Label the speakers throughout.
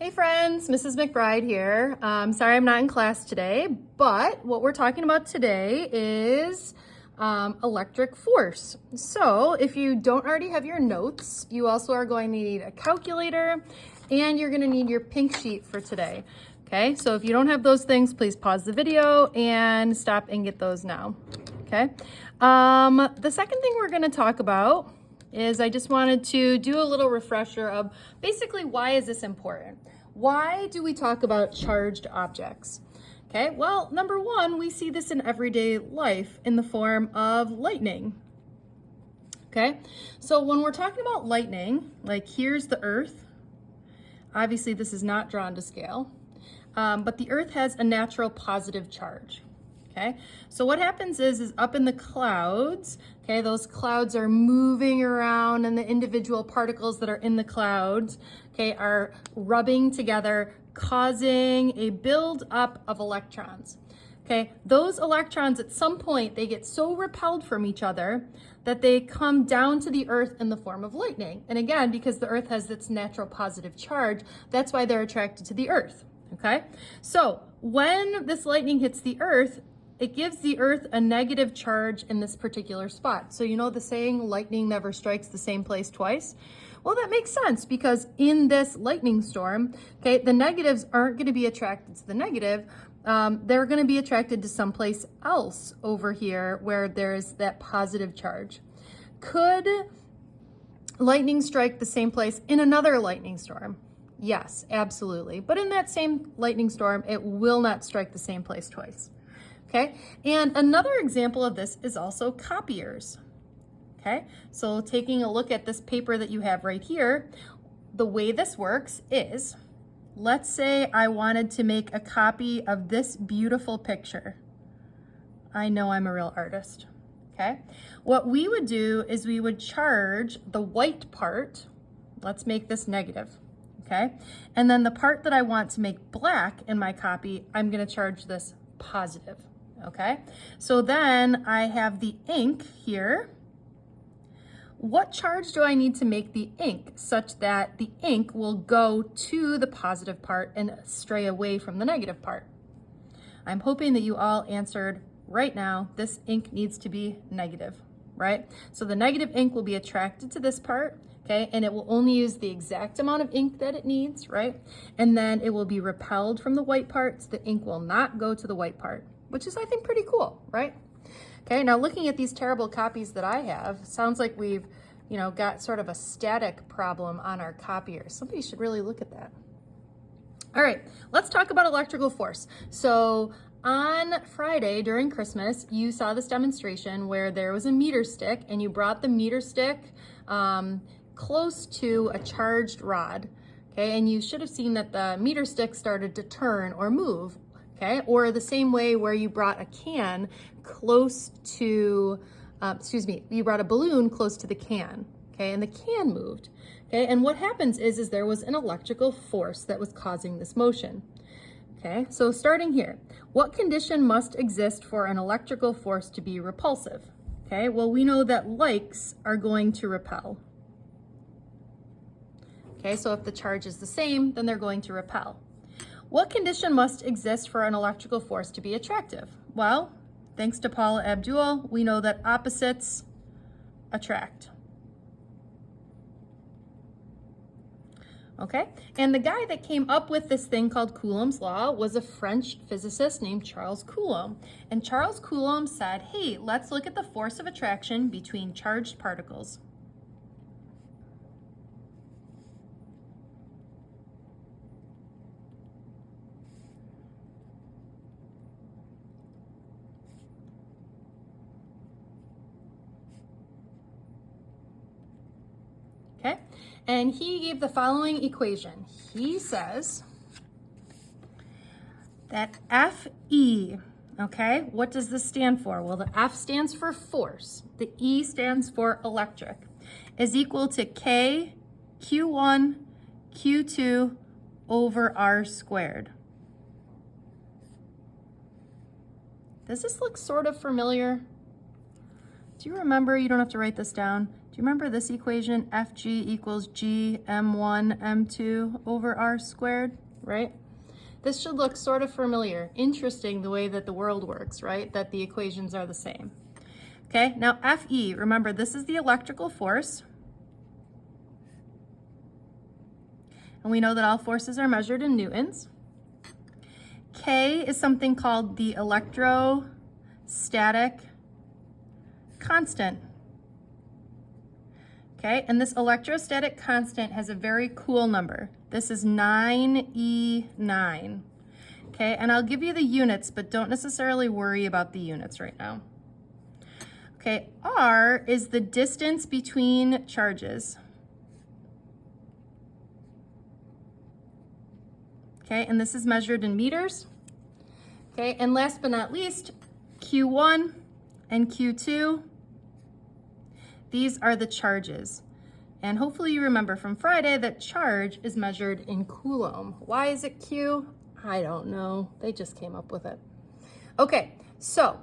Speaker 1: Hey friends, Mrs. McBride here. Sorry I'm not in class today, but what we're talking about today is electric force. So if you don't already have your notes, you also are going to need a calculator and you're going to need your pink sheet for today. Okay, so if you don't have those things, please pause the video and stop and get those now. Okay, the second thing we're going to talk about is I just wanted to do a little refresher of basically why is this important? Why do we talk about charged objects? Okay, well, number one, we see this in everyday life in the form of lightning. Okay, so when we're talking about lightning, like here's the Earth. Obviously, this is not drawn to scale, but the Earth has a natural positive charge. Okay, so what happens is up in the clouds, okay, those clouds are moving around and the individual particles that are in the clouds, okay, are rubbing together, causing a build-up of electrons. Okay, those electrons at some point, they get so repelled from each other that they come down to the Earth in the form of lightning. And again, because the Earth has its natural positive charge, that's why they're attracted to the Earth. Okay, so when this lightning hits the Earth, it gives the Earth a negative charge in this particular spot. So you know the saying, lightning never strikes the same place twice? Well, that makes sense because in this lightning storm, okay, the negatives aren't going to be attracted to the negative. They're going to be attracted to someplace else over here where there's that positive charge. Could lightning strike the same place in another lightning storm? Yes, absolutely. But in that same lightning storm, it will not strike the same place twice. Okay, and another example of this is also copiers. Okay, so taking a look at this paper that you have right here, the way this works is, let's say I wanted to make a copy of this beautiful picture. I know I'm a real artist. Okay, what we would do is we would charge the white part, let's make this negative. Okay, and then the part that I want to make black in my copy, I'm going to charge this positive. Okay, so then I have the ink here. What charge do I need to make the ink such that the ink will go to the positive part and stray away from the negative part? I'm hoping that you all answered right now, this ink needs to be negative, right? So the negative ink will be attracted to this part, okay, and it will only use the exact amount of ink that it needs, right? And then it will be repelled from the white part, so the ink will not go to the white part, which is, I think, pretty cool, right? Okay, now looking at these terrible copies that I have, sounds like we've, got sort of a static problem on our copiers. Somebody should really look at that. All right, let's talk about electrical force. So on Friday during Christmas, you saw this demonstration where there was a meter stick and you brought the meter stick close to a charged rod, okay? And you should have seen that the meter stick started to turn or move. Okay, or the same way where you brought a can close to, you brought a balloon close to the can, okay, and the can moved, okay, and what happens is there was an electrical force that was causing this motion, okay, so starting here, what condition must exist for an electrical force to be repulsive? Okay, well, we know that likes are going to repel. Okay, so if the charge is the same, then they're going to repel. What condition must exist for an electrical force to be attractive? Well, thanks to Paula Abdul, we know that opposites attract. Okay, and the guy that came up with this thing called Coulomb's law was a French physicist named Charles Coulomb. And Charles Coulomb said, hey, let's look at the force of attraction between charged particles. Okay, and he gave the following equation. He says that Fe, okay, what does this stand for? Well, the F stands for force, the E stands for electric, is equal to K Q1 Q2 over R squared. Does this look sort of familiar? Do you remember, you don't have to write this down, do you remember this equation, Fg equals G m1 m2 over r squared, right? This should look sort of familiar. Interesting the way that the world works, right? That the equations are the same. Okay, now Fe, remember this is the electrical force. And we know that all forces are measured in newtons. K is something called the electrostatic constant. Okay, and this electrostatic constant has a very cool number. This is 9E9. Okay, and I'll give you the units, but don't necessarily worry about the units right now. Okay, R is the distance between charges. Okay, and this is measured in meters. Okay, and last but not least, Q1 and Q2, these are the charges. And hopefully you remember from Friday that charge is measured in Coulomb. Why is it Q? I don't know. They just came up with it. Okay, so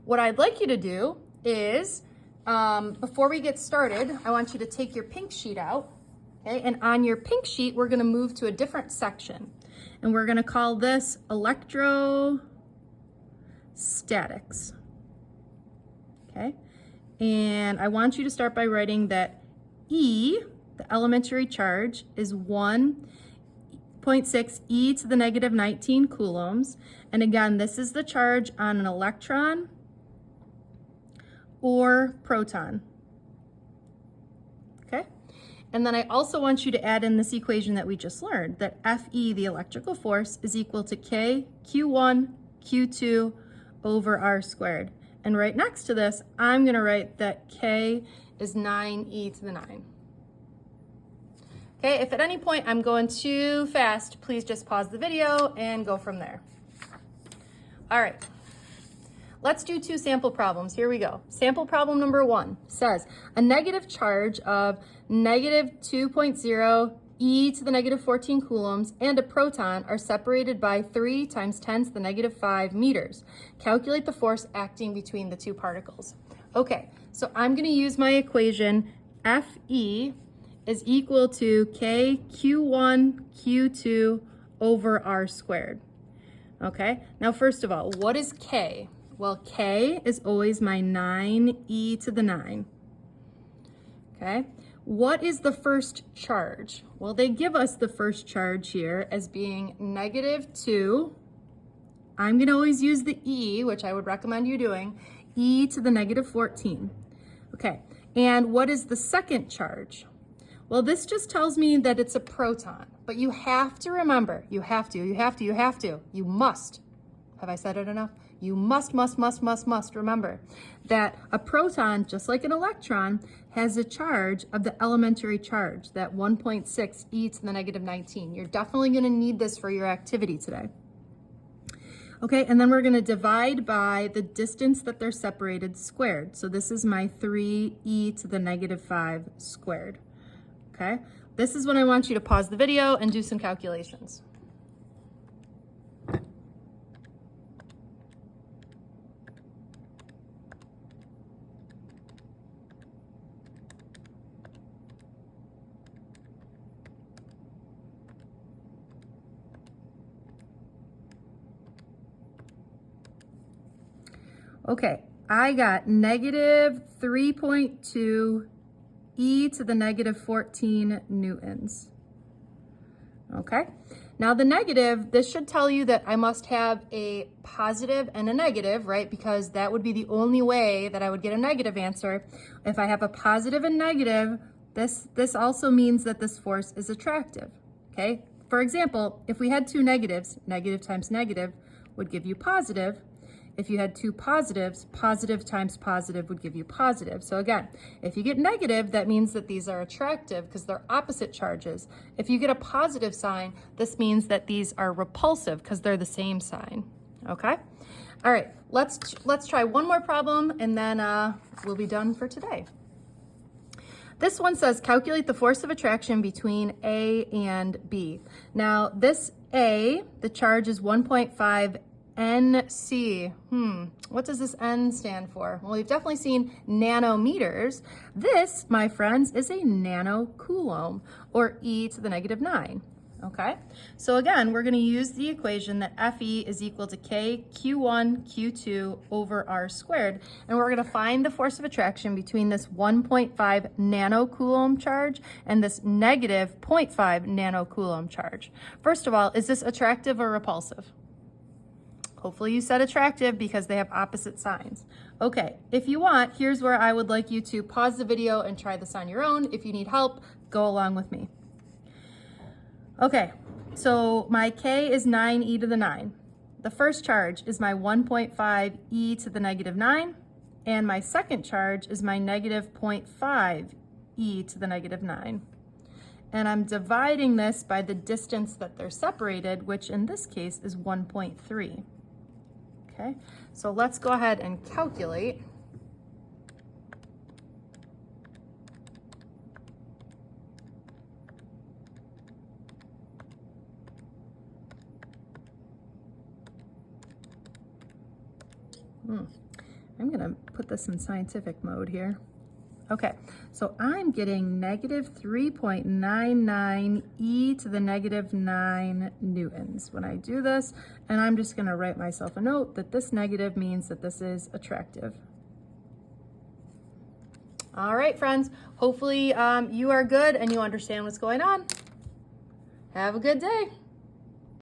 Speaker 1: what I'd like you to do is, before we get started, I want you to take your pink sheet out. Okay, and on your pink sheet, we're gonna move to a different section. And we're gonna call this electrostatics. Okay, and I want you to start by writing that E, the elementary charge, is 1.6 e to the negative 19 coulombs. And again, this is the charge on an electron or proton. Okay, and then I also want you to add in this equation that we just learned, that Fe, the electrical force, is equal to K Q1 Q2 over R squared. And right next to this, I'm gonna write that K is 9e to the 9. Okay, if at any point I'm going too fast, please just pause the video and go from there. All right, let's do two sample problems. Here we go. Sample problem number 1 says a negative charge of negative 2.0 e to the negative 14 coulombs and a proton are separated by 3 times 10 to the negative 5 meters. Calculate the force acting between the two particles. Okay, so I'm going to use my equation Fe is equal to K Q1 Q2 over R squared. Okay, now first of all, what is K? Well, K is always my 9e to the 9. Okay, what is the first charge? Well, they give us the first charge here as being negative 2. I'm going to always use the e, which I would recommend you doing, e to the negative 14. Okay, and what is the second charge? Well, this just tells me that it's a proton, but you have to remember, you must, have I said it enough? You must remember that a proton, just like an electron, has a charge of the elementary charge, that 1.6 e to the negative 19. You're definitely going to need this for your activity today. Okay, and then we're going to divide by the distance that they're separated squared. So this is my 3e to the negative 5 squared. Okay, this is when I want you to pause the video and do some calculations. Okay, I got negative 3.2 e to the negative 14 newtons. Okay, now the negative, this should tell you that I must have a positive and a negative, right? Because that would be the only way that I would get a negative answer. If I have a positive and negative, this also means that this force is attractive, okay? For example, if we had two negatives, negative times negative would give you positive. If you had two positives, positive times positive would give you positive. So again, if you get negative, that means that these are attractive because they're opposite charges. If you get a positive sign, this means that these are repulsive because they're the same sign, okay? All right, let's try one more problem and then we'll be done for today. This one says, calculate the force of attraction between A and B. Now this A, the charge is 1.5 NC. What does this N stand for? Well, we've definitely seen nanometers. This, my friends, is a nanocoulomb, or e to the negative 9. Okay, so again, we're going to use the equation that Fe is equal to K Q1 Q2 over R squared, and we're going to find the force of attraction between this 1.5 nanocoulomb charge and this negative 0.5 nanocoulomb charge. First of all, is this attractive or repulsive? Hopefully you said attractive because they have opposite signs. Okay, if you want, here's where I would like you to pause the video and try this on your own. If you need help, go along with me. Okay, so my K is 9e to the 9. The first charge is my 1.5 e to the negative 9, and my second charge is my negative 0.5 e to the negative 9. And I'm dividing this by the distance that they're separated, which in this case is 1.3. Okay, so let's go ahead and calculate. I'm gonna put this in scientific mode here. Okay, so I'm getting negative 3.99 e to the negative 9 newtons when I do this, and I'm just gonna write myself a note that this negative means that this is attractive. All right, friends, hopefully you are good and you understand what's going on. Have a good day.